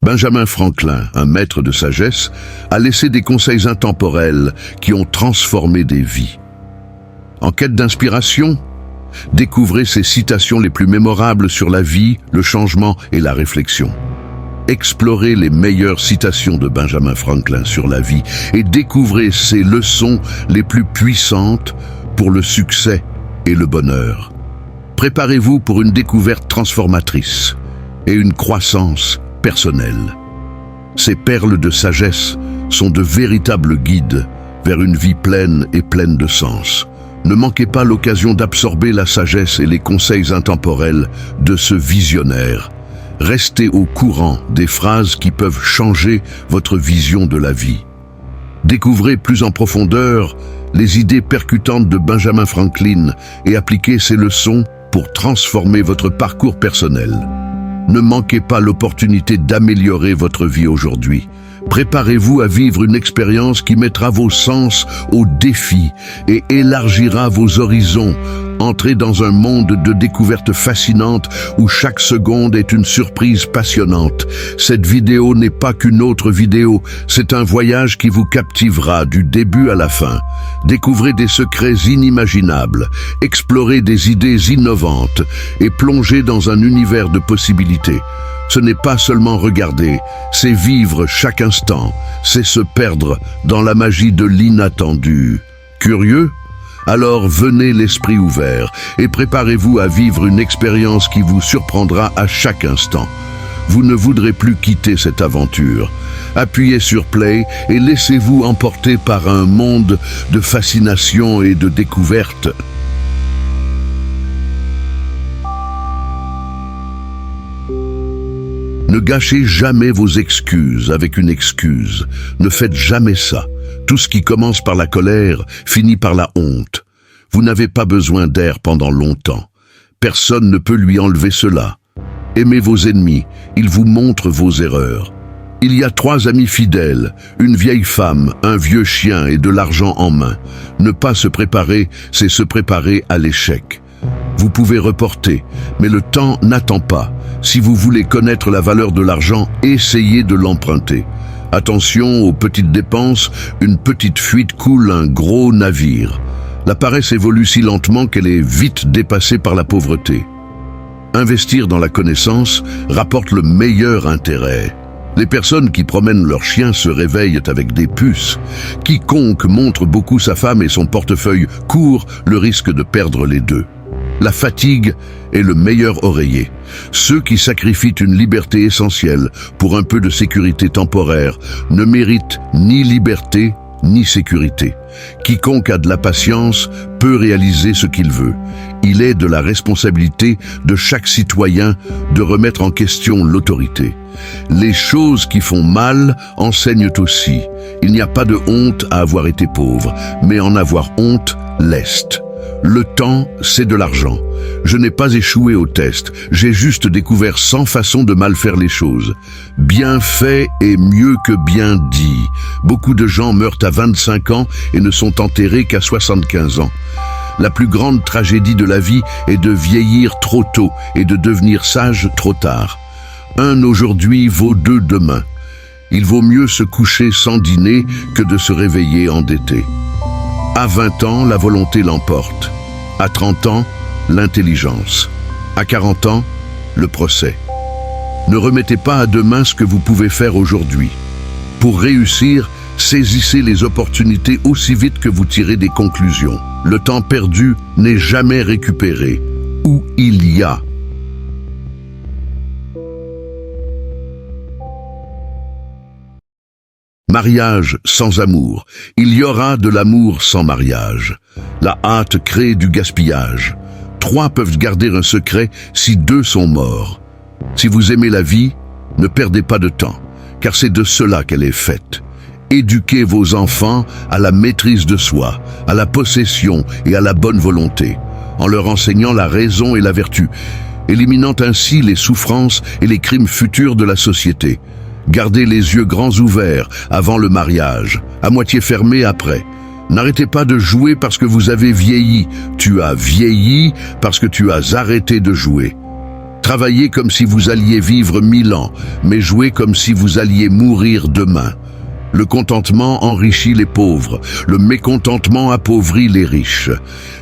Benjamin Franklin, un maître de sagesse, a laissé des conseils intemporels qui ont transformé des vies. En quête d'inspiration, découvrez ses citations les plus mémorables sur la vie, le changement et la réflexion. Explorez les meilleures citations de Benjamin Franklin sur la vie et découvrez ses leçons les plus puissantes pour le succès et le bonheur. Préparez-vous pour une découverte transformatrice et une croissance personnelle. Ces perles de sagesse sont de véritables guides vers une vie pleine et pleine de sens. Ne manquez pas l'occasion d'absorber la sagesse et les conseils intemporels de ce visionnaire. Restez au courant des phrases qui peuvent changer votre vision de la vie. Découvrez plus en profondeur les idées percutantes de Benjamin Franklin et appliquez ces leçons pour transformer votre parcours personnel. Ne manquez pas l'opportunité d'améliorer votre vie aujourd'hui. Préparez-vous à vivre une expérience qui mettra vos sens au défi et élargira vos horizons. Entrez dans un monde de découvertes fascinantes où chaque seconde est une surprise passionnante. Cette vidéo n'est pas qu'une autre vidéo, c'est un voyage qui vous captivera du début à la fin. Découvrez des secrets inimaginables, explorez des idées innovantes et plongez dans un univers de possibilités. Ce n'est pas seulement regarder, c'est vivre chaque instant, c'est se perdre dans la magie de l'inattendu. Curieux ? Alors venez l'esprit ouvert et préparez-vous à vivre une expérience qui vous surprendra à chaque instant. Vous ne voudrez plus quitter cette aventure. Appuyez sur Play et laissez-vous emporter par un monde de fascination et de découverte. Ne gâchez jamais vos excuses avec une excuse. Ne faites jamais ça. Tout ce qui commence par la colère finit par la honte. Vous n'avez pas besoin d'air pendant longtemps. Personne ne peut lui enlever cela. Aimez vos ennemis, ils vous montrent vos erreurs. Il y a 3 amis fidèles, une vieille femme, un vieux chien et de l'argent en main. Ne pas se préparer, c'est se préparer à l'échec. Vous pouvez reporter, mais le temps n'attend pas. Si vous voulez connaître la valeur de l'argent, essayez de l'emprunter. Attention aux petites dépenses, une petite fuite coule un gros navire. La paresse évolue si lentement qu'elle est vite dépassée par la pauvreté. Investir dans la connaissance rapporte le meilleur intérêt. Les personnes qui promènent leurs chiens se réveillent avec des puces. Quiconque montre beaucoup sa femme et son portefeuille court le risque de perdre les deux. La fatigue est le meilleur oreiller. Ceux qui sacrifient une liberté essentielle pour un peu de sécurité temporaire ne méritent ni liberté ni sécurité. Quiconque a de la patience peut réaliser ce qu'il veut. Il est de la responsabilité de chaque citoyen de remettre en question l'autorité. Les choses qui font mal enseignent aussi. Il n'y a pas de honte à avoir été pauvre, mais en avoir honte leste. Le temps, c'est de l'argent. Je n'ai pas échoué au test, j'ai juste découvert 100 façons de mal faire les choses. Bien fait est mieux que bien dit. Beaucoup de gens meurent à 25 ans et ne sont enterrés qu'à 75 ans. La plus grande tragédie de la vie est de vieillir trop tôt et de devenir sage trop tard. 1 aujourd'hui vaut 2 demain. Il vaut mieux se coucher sans dîner que de se réveiller endetté. À 20 ans, la volonté l'emporte. À 30 ans, l'intelligence. À 40 ans, le procès. Ne remettez pas à demain ce que vous pouvez faire aujourd'hui. Pour réussir, saisissez les opportunités aussi vite que vous tirez des conclusions. Le temps perdu n'est jamais récupéré. Où il y a mariage sans amour. Il y aura de l'amour sans mariage. La hâte crée du gaspillage. 3 peuvent garder un secret si 2 sont morts. Si vous aimez la vie, ne perdez pas de temps, car c'est de cela qu'elle est faite. Éduquez vos enfants à la maîtrise de soi, à la possession et à la bonne volonté, en leur enseignant la raison et la vertu, éliminant ainsi les souffrances et les crimes futurs de la société. Gardez les yeux grands ouverts avant le mariage, à moitié fermés après. N'arrêtez pas de jouer parce que vous avez vieilli. Tu as vieilli parce que tu as arrêté de jouer. Travaillez comme si vous alliez vivre 1000 ans, mais jouez comme si vous alliez mourir demain. Le contentement enrichit les pauvres, le mécontentement appauvrit les riches.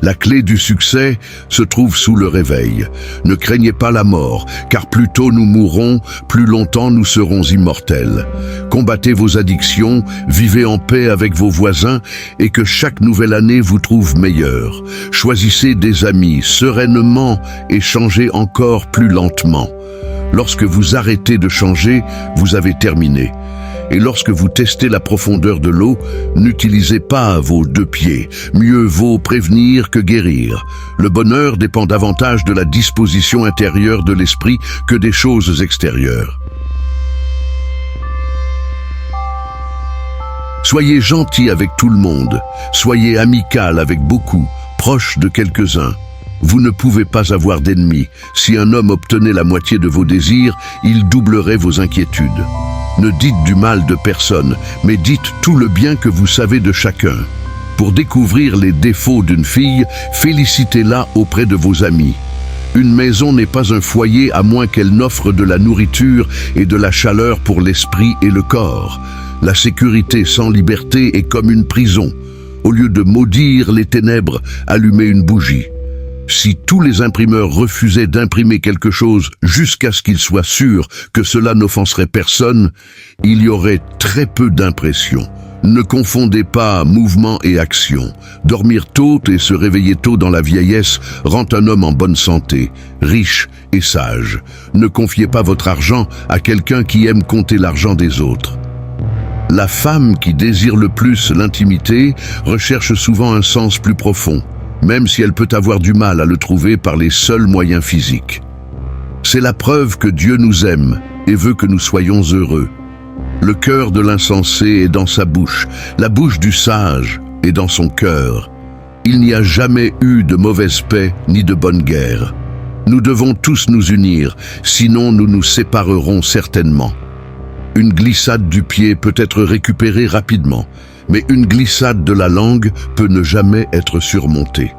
La clé du succès se trouve sous le réveil. Ne craignez pas la mort, car plus tôt nous mourrons, plus longtemps nous serons immortels. Combattez vos addictions, vivez en paix avec vos voisins et que chaque nouvelle année vous trouve meilleur. Choisissez des amis sereinement et changez encore plus lentement. Lorsque vous arrêtez de changer, vous avez terminé. Et lorsque vous testez la profondeur de l'eau, n'utilisez pas vos 2 pieds. Mieux vaut prévenir que guérir. Le bonheur dépend davantage de la disposition intérieure de l'esprit que des choses extérieures. Soyez gentil avec tout le monde. Soyez amical avec beaucoup, proche de quelques-uns. Vous ne pouvez pas avoir d'ennemis. Si un homme obtenait la moitié de vos désirs, il doublerait vos inquiétudes. Ne dites du mal de personne, mais dites tout le bien que vous savez de chacun. Pour découvrir les défauts d'une fille, félicitez-la auprès de vos amis. Une maison n'est pas un foyer à moins qu'elle n'offre de la nourriture et de la chaleur pour l'esprit et le corps. La sécurité sans liberté est comme une prison. Au lieu de maudire les ténèbres, allumez une bougie. Si tous les imprimeurs refusaient d'imprimer quelque chose jusqu'à ce qu'ils soient sûrs que cela n'offenserait personne, il y aurait très peu d'impressions. Ne confondez pas mouvement et action. Dormir tôt et se réveiller tôt dans la vieillesse rend un homme en bonne santé, riche et sage. Ne confiez pas votre argent à quelqu'un qui aime compter l'argent des autres. La femme qui désire le plus l'intimité recherche souvent un sens plus profond, même si elle peut avoir du mal à le trouver par les seuls moyens physiques. C'est la preuve que Dieu nous aime et veut que nous soyons heureux. Le cœur de l'insensé est dans sa bouche, la bouche du sage est dans son cœur. Il n'y a jamais eu de mauvaise paix ni de bonne guerre. Nous devons tous nous unir, sinon nous nous séparerons certainement. Une glissade du pied peut être récupérée rapidement, mais une glissade de la langue peut ne jamais être surmontée.